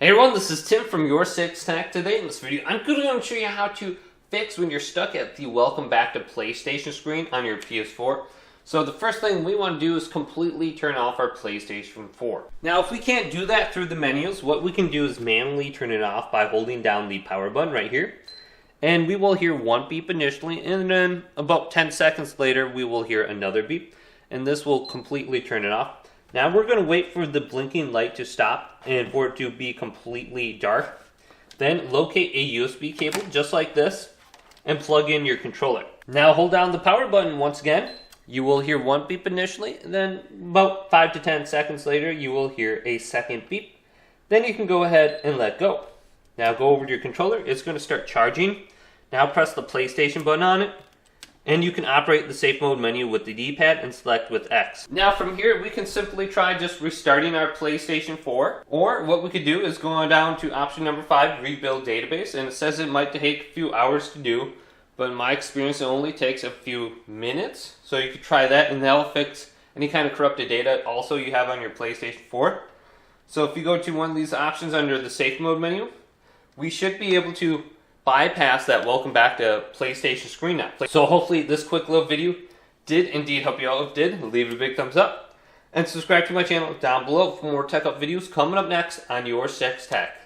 Hey everyone, this is Tim from Your 6 Tech. Today in this video, I'm going to show you how to fix when you're stuck at the welcome back to PlayStation screen on your PS4. So the first thing we want to do is completely turn off our PlayStation 4. Now if we can't do that through the menus, what we can do is manually turn it off by holding down the power button right here. And we will hear one beep initially, and then about 10 seconds later we will hear another beep. And this will completely turn it off. Now we're going to wait for the blinking light to stop and for it to be completely dark. Then locate a USB cable just like this and plug in your controller. Now hold down the power button once again. You will hear one beep initially, and then about 5 to 10 seconds later you will hear a second beep. Then you can go ahead and let go. Now go over to your controller. It's going to start charging. Now press the PlayStation button on it. And you can operate the safe mode menu with the D-pad and select with X. Now from here, we can simply try just restarting our PlayStation 4. Or what we could do is go down to option number 5, rebuild database. And it says it might take a few hours to do, but in my experience, it only takes a few minutes. So you could try that, and that'll fix any kind of corrupted data also you have on your PlayStation 4. So if you go to one of these options under the safe mode menu, we should be able to bypass that welcome back to PlayStation screen now. So hopefully this quick little video did indeed help you out. If it did, leave it a big thumbs up and subscribe to my channel down below for more tech up videos coming up next on Your 6 Tech.